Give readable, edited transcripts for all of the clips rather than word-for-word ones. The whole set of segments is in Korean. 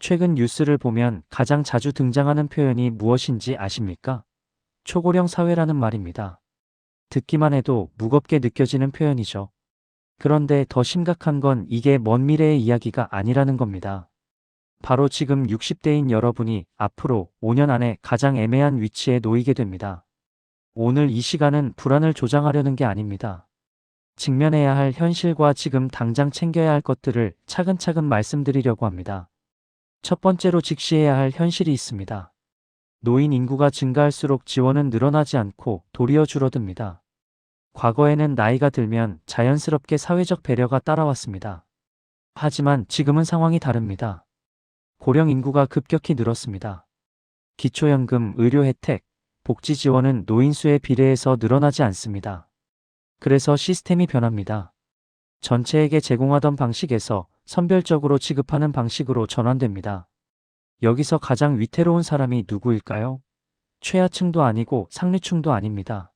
최근 뉴스를 보면 가장 자주 등장하는 표현이 무엇인지 아십니까? 초고령 사회라는 말입니다. 듣기만 해도 무겁게 느껴지는 표현이죠. 그런데 더 심각한 건 이게 먼 미래의 이야기가 아니라는 겁니다. 바로 지금 60대인 여러분이 앞으로 5년 안에 가장 애매한 위치에 놓이게 됩니다. 오늘 이 시간은 불안을 조장하려는 게 아닙니다. 직면해야 할 현실과 지금 당장 챙겨야 할 것들을 차근차근 말씀드리려고 합니다. 첫 번째로 직시해야 할 현실이 있습니다. 노인 인구가 증가할수록 지원은 늘어나지 않고 도리어 줄어듭니다. 과거에는 나이가 들면 자연스럽게 사회적 배려가 따라왔습니다. 하지만 지금은 상황이 다릅니다. 고령 인구가 급격히 늘었습니다. 기초연금, 의료 혜택, 복지 지원은 노인 수에 비례해서 늘어나지 않습니다. 그래서 시스템이 변합니다. 전체에게 제공하던 방식에서 선별적으로 지급하는 방식으로 전환됩니다. 여기서 가장 위태로운 사람이 누구일까요? 최하층도 아니고 상류층도 아닙니다.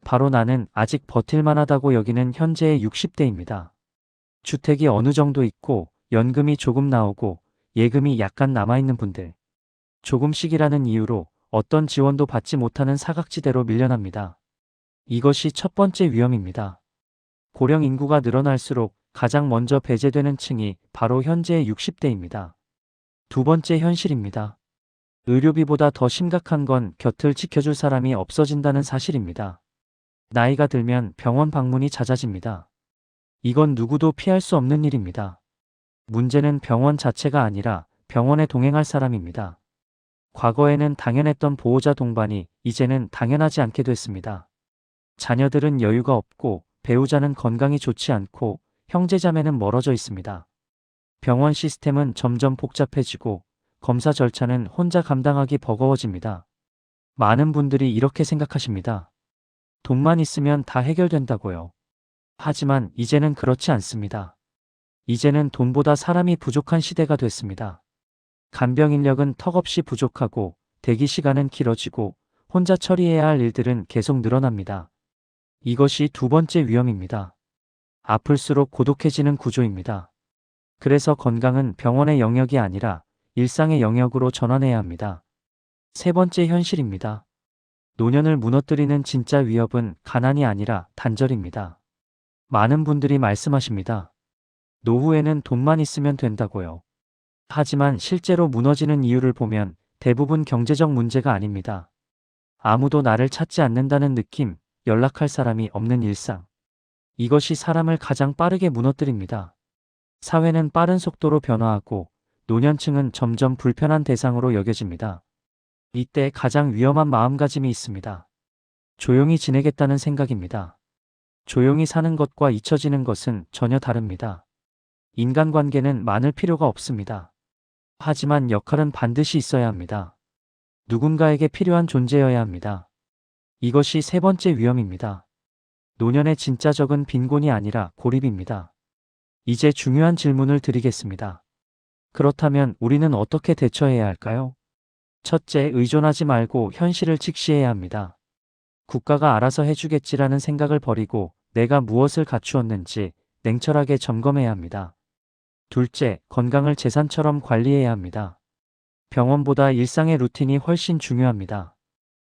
바로 나는 아직 버틸만하다고 여기는 현재의 60대입니다. 주택이 어느 정도 있고 연금이 조금 나오고 예금이 약간 남아있는 분들. 조금씩이라는 이유로 어떤 지원도 받지 못하는 사각지대로 밀려납니다. 이것이 첫 번째 위험입니다. 고령 인구가 늘어날수록 가장 먼저 배제되는 층이 바로 현재의 60대입니다. 두 번째 현실입니다. 의료비보다 더 심각한 건 곁을 지켜줄 사람이 없어진다는 사실입니다. 나이가 들면 병원 방문이 잦아집니다. 이건 누구도 피할 수 없는 일입니다. 문제는 병원 자체가 아니라 병원에 동행할 사람입니다. 과거에는 당연했던 보호자 동반이 이제는 당연하지 않게 됐습니다. 자녀들은 여유가 없고 배우자는 건강이 좋지 않고 형제자매는 멀어져 있습니다. 병원 시스템은 점점 복잡해지고 검사 절차는 혼자 감당하기 버거워집니다. 많은 분들이 이렇게 생각하십니다. 돈만 있으면 다 해결된다고요. 하지만 이제는 그렇지 않습니다. 이제는 돈보다 사람이 부족한 시대가 됐습니다. 간병 인력은 턱없이 부족하고 대기 시간은 길어지고 혼자 처리해야 할 일들은 계속 늘어납니다. 이것이 두 번째 위험입니다. 아플수록 고독해지는 구조입니다. 그래서 건강은 병원의 영역이 아니라 일상의 영역으로 전환해야 합니다. 세 번째 현실입니다. 노년을 무너뜨리는 진짜 위협은 가난이 아니라 단절입니다. 많은 분들이 말씀하십니다. 노후에는 돈만 있으면 된다고요. 하지만 실제로 무너지는 이유를 보면 대부분 경제적 문제가 아닙니다. 아무도 나를 찾지 않는다는 느낌, 연락할 사람이 없는 일상. 이것이 사람을 가장 빠르게 무너뜨립니다. 사회는 빠른 속도로 변화하고 노년층은 점점 불편한 대상으로 여겨집니다. 이때 가장 위험한 마음가짐이 있습니다. 조용히 지내겠다는 생각입니다. 조용히 사는 것과 잊혀지는 것은 전혀 다릅니다. 인간관계는 많을 필요가 없습니다. 하지만 역할은 반드시 있어야 합니다. 누군가에게 필요한 존재여야 합니다. 이것이 세 번째 위험입니다. 노년의 진짜 적은 빈곤이 아니라 고립입니다. 이제 중요한 질문을 드리겠습니다. 그렇다면 우리는 어떻게 대처해야 할까요? 첫째, 의존하지 말고 현실을 직시해야 합니다. 국가가 알아서 해주겠지라는 생각을 버리고 내가 무엇을 갖추었는지 냉철하게 점검해야 합니다. 둘째, 건강을 재산처럼 관리해야 합니다. 병원보다 일상의 루틴이 훨씬 중요합니다.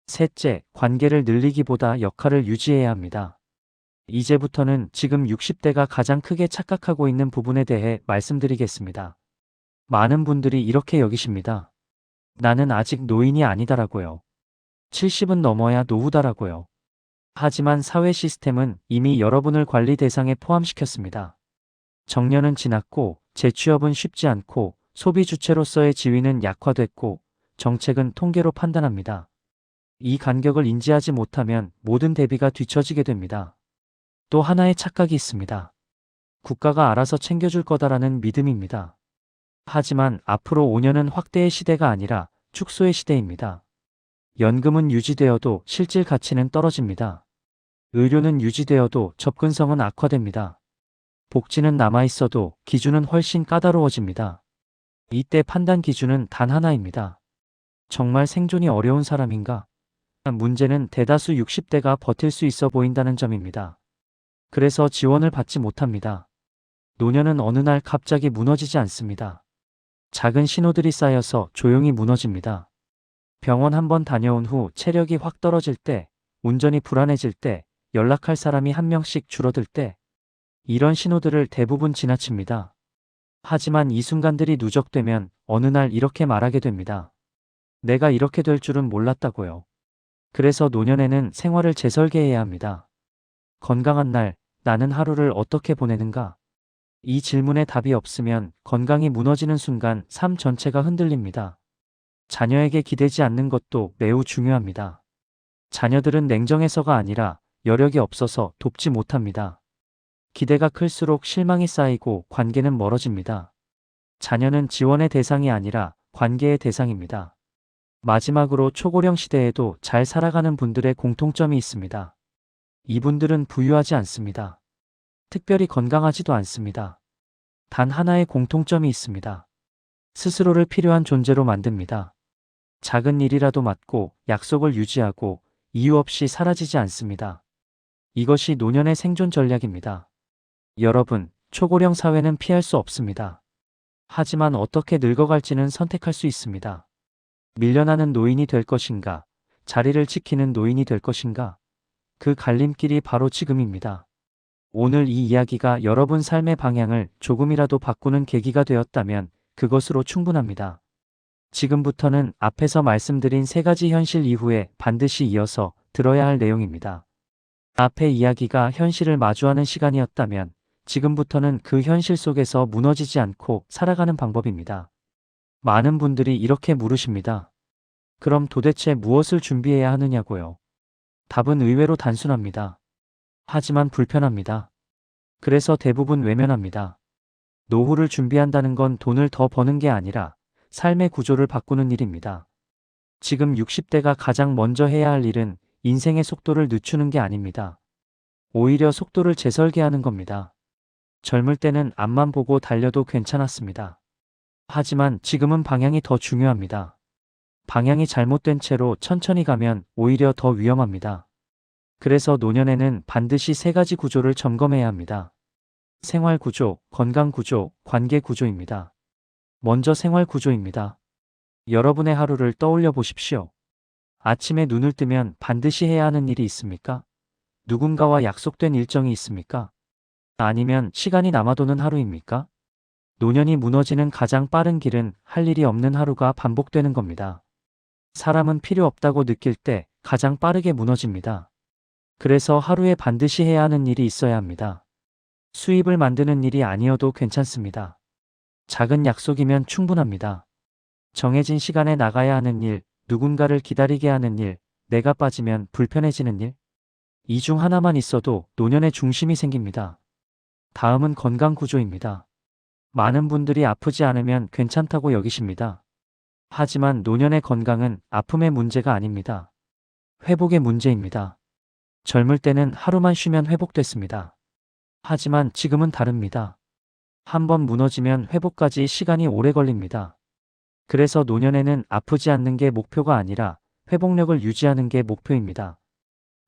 셋째, 관계를 늘리기보다 역할을 유지해야 합니다. 이제부터는 지금 60대가 가장 크게 착각하고 있는 부분에 대해 말씀드리겠습니다. 많은 분들이 이렇게 여기십니다. 나는 아직 노인이 아니다라고요. 70은 넘어야 노후다라고요. 하지만 사회 시스템은 이미 여러분을 관리 대상에 포함시켰습니다. 정년은 지났고 재취업은 쉽지 않고 소비 주체로서의 지위는 약화됐고 정책은 통계로 판단합니다. 이 간격을 인지하지 못하면 모든 대비가 뒤처지게 됩니다. 또 하나의 착각이 있습니다. 국가가 알아서 챙겨줄 거다라는 믿음입니다. 하지만 앞으로 5년은 확대의 시대가 아니라 축소의 시대입니다. 연금은 유지되어도 실질 가치는 떨어집니다. 의료는 유지되어도 접근성은 악화됩니다. 복지는 남아있어도 기준은 훨씬 까다로워집니다. 이때 판단 기준은 단 하나입니다. 정말 생존이 어려운 사람인가? 문제는 대다수 60대가 버틸 수 있어 보인다는 점입니다. 그래서 지원을 받지 못합니다. 노년은 어느 날 갑자기 무너지지 않습니다. 작은 신호들이 쌓여서 조용히 무너집니다. 병원 한번 다녀온 후 체력이 확 떨어질 때, 운전이 불안해질 때, 연락할 사람이 한 명씩 줄어들 때, 이런 신호들을 대부분 지나칩니다. 하지만 이 순간들이 누적되면 어느 날 이렇게 말하게 됩니다. 내가 이렇게 될 줄은 몰랐다고요. 그래서 노년에는 생활을 재설계해야 합니다. 건강한 날, 나는 하루를 어떻게 보내는가? 이 질문에 답이 없으면 건강이 무너지는 순간 삶 전체가 흔들립니다. 자녀에게 기대지 않는 것도 매우 중요합니다. 자녀들은 냉정해서가 아니라 여력이 없어서 돕지 못합니다. 기대가 클수록 실망이 쌓이고 관계는 멀어집니다. 자녀는 지원의 대상이 아니라 관계의 대상입니다. 마지막으로 초고령 시대에도 잘 살아가는 분들의 공통점이 있습니다. 이분들은 부유하지 않습니다. 특별히 건강하지도 않습니다. 단 하나의 공통점이 있습니다. 스스로를 필요한 존재로 만듭니다. 작은 일이라도 맡고 약속을 유지하고 이유 없이 사라지지 않습니다. 이것이 노년의 생존 전략입니다. 여러분, 초고령 사회는 피할 수 없습니다. 하지만 어떻게 늙어갈지는 선택할 수 있습니다. 밀려나는 노인이 될 것인가, 자리를 지키는 노인이 될 것인가, 그 갈림길이 바로 지금입니다. 오늘 이 이야기가 여러분 삶의 방향을 조금이라도 바꾸는 계기가 되었다면 그것으로 충분합니다. 지금부터는 앞에서 말씀드린 세 가지 현실 이후에 반드시 이어서 들어야 할 내용입니다. 앞의 이야기가 현실을 마주하는 시간이었다면 지금부터는 그 현실 속에서 무너지지 않고 살아가는 방법입니다. 많은 분들이 이렇게 물으십니다. 그럼 도대체 무엇을 준비해야 하느냐고요? 답은 의외로 단순합니다. 하지만 불편합니다. 그래서 대부분 외면합니다. 노후를 준비한다는 건 돈을 더 버는 게 아니라 삶의 구조를 바꾸는 일입니다. 지금 60대가 가장 먼저 해야 할 일은 인생의 속도를 늦추는 게 아닙니다. 오히려 속도를 재설계하는 겁니다. 젊을 때는 앞만 보고 달려도 괜찮았습니다. 하지만 지금은 방향이 더 중요합니다. 방향이 잘못된 채로 천천히 가면 오히려 더 위험합니다. 그래서 노년에는 반드시 세 가지 구조를 점검해야 합니다. 생활 구조, 건강 구조, 관계 구조입니다. 먼저 생활 구조입니다. 여러분의 하루를 떠올려 보십시오. 아침에 눈을 뜨면 반드시 해야 하는 일이 있습니까? 누군가와 약속된 일정이 있습니까? 아니면 시간이 남아도는 하루입니까? 노년이 무너지는 가장 빠른 길은 할 일이 없는 하루가 반복되는 겁니다. 사람은 필요 없다고 느낄 때 가장 빠르게 무너집니다. 그래서 하루에 반드시 해야 하는 일이 있어야 합니다. 수입을 만드는 일이 아니어도 괜찮습니다. 작은 약속이면 충분합니다. 정해진 시간에 나가야 하는 일, 누군가를 기다리게 하는 일, 내가 빠지면 불편해지는 일. 이 중 하나만 있어도 노년의 중심이 생깁니다. 다음은 건강 구조입니다. 많은 분들이 아프지 않으면 괜찮다고 여기십니다. 하지만 노년의 건강은 아픔의 문제가 아닙니다. 회복의 문제입니다. 젊을 때는 하루만 쉬면 회복됐습니다. 하지만 지금은 다릅니다. 한번 무너지면 회복까지 시간이 오래 걸립니다. 그래서 노년에는 아프지 않는 게 목표가 아니라 회복력을 유지하는 게 목표입니다.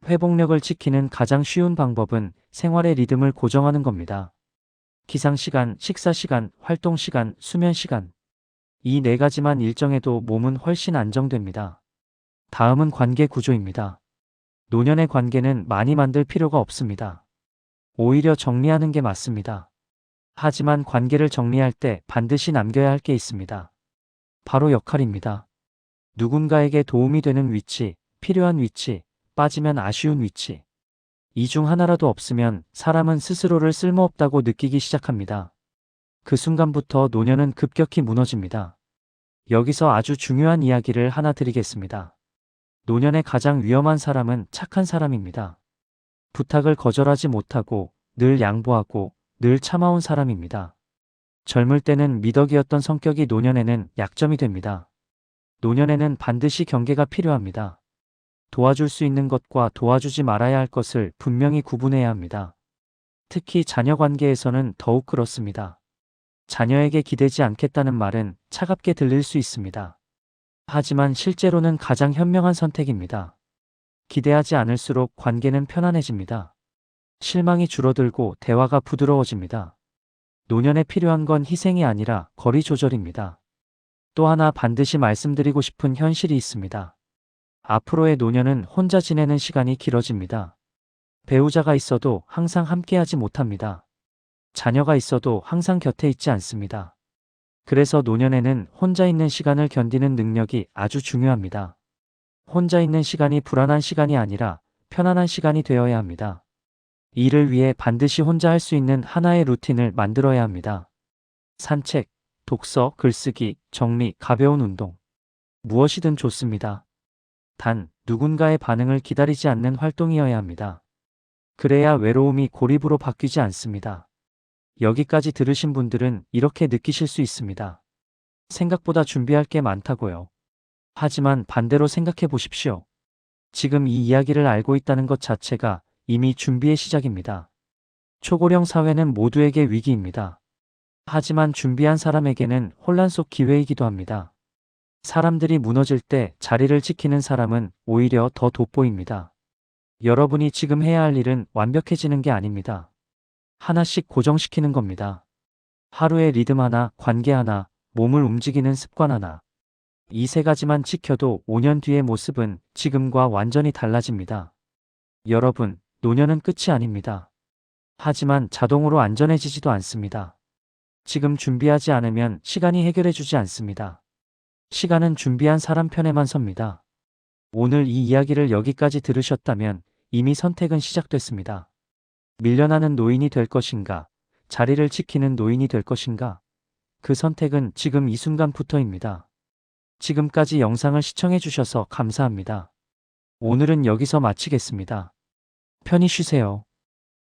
회복력을 지키는 가장 쉬운 방법은 생활의 리듬을 고정하는 겁니다. 기상시간, 식사시간, 활동시간, 수면시간. 이 네 가지만 일정해도 몸은 훨씬 안정됩니다. 다음은 관계 구조입니다. 노년의 관계는 많이 만들 필요가 없습니다. 오히려 정리하는 게 맞습니다. 하지만 관계를 정리할 때 반드시 남겨야 할 게 있습니다. 바로 역할입니다. 누군가에게 도움이 되는 위치, 필요한 위치, 빠지면 아쉬운 위치. 이 중 하나라도 없으면 사람은 스스로를 쓸모없다고 느끼기 시작합니다. 그 순간부터 노년은 급격히 무너집니다. 여기서 아주 중요한 이야기를 하나 드리겠습니다. 노년의 가장 위험한 사람은 착한 사람입니다. 부탁을 거절하지 못하고 늘 양보하고 늘 참아온 사람입니다. 젊을 때는 미덕이었던 성격이 노년에는 약점이 됩니다. 노년에는 반드시 경계가 필요합니다. 도와줄 수 있는 것과 도와주지 말아야 할 것을 분명히 구분해야 합니다. 특히 자녀 관계에서는 더욱 그렇습니다. 자녀에게 기대지 않겠다는 말은 차갑게 들릴 수 있습니다. 하지만 실제로는 가장 현명한 선택입니다. 기대하지 않을수록 관계는 편안해집니다. 실망이 줄어들고 대화가 부드러워집니다. 노년에 필요한 건 희생이 아니라 거리 조절입니다. 또 하나 반드시 말씀드리고 싶은 현실이 있습니다. 앞으로의 노년은 혼자 지내는 시간이 길어집니다. 배우자가 있어도 항상 함께하지 못합니다. 자녀가 있어도 항상 곁에 있지 않습니다. 그래서 노년에는 혼자 있는 시간을 견디는 능력이 아주 중요합니다. 혼자 있는 시간이 불안한 시간이 아니라 편안한 시간이 되어야 합니다. 이를 위해 반드시 혼자 할 수 있는 하나의 루틴을 만들어야 합니다. 산책, 독서, 글쓰기, 정리, 가벼운 운동. 무엇이든 좋습니다. 단, 누군가의 반응을 기다리지 않는 활동이어야 합니다. 그래야 외로움이 고립으로 바뀌지 않습니다. 여기까지 들으신 분들은 이렇게 느끼실 수 있습니다. 생각보다 준비할 게 많다고요. 하지만 반대로 생각해 보십시오. 지금 이 이야기를 알고 있다는 것 자체가 이미 준비의 시작입니다. 초고령 사회는 모두에게 위기입니다. 하지만 준비한 사람에게는 혼란 속 기회이기도 합니다. 사람들이 무너질 때 자리를 지키는 사람은 오히려 더 돋보입니다. 여러분이 지금 해야 할 일은 완벽해지는 게 아닙니다. 하나씩 고정시키는 겁니다. 하루의 리듬 하나, 관계 하나, 몸을 움직이는 습관 하나. 이 세 가지만 지켜도 5년 뒤의 모습은 지금과 완전히 달라집니다. 여러분, 노년은 끝이 아닙니다. 하지만 자동으로 안전해지지도 않습니다. 지금 준비하지 않으면 시간이 해결해주지 않습니다. 시간은 준비한 사람 편에만 섭니다. 오늘 이 이야기를 여기까지 들으셨다면 이미 선택은 시작됐습니다. 밀려나는 노인이 될 것인가, 자리를 지키는 노인이 될 것인가, 그 선택은 지금 이 순간부터입니다. 지금까지 영상을 시청해 주셔서 감사합니다. 오늘은 여기서 마치겠습니다. 편히 쉬세요.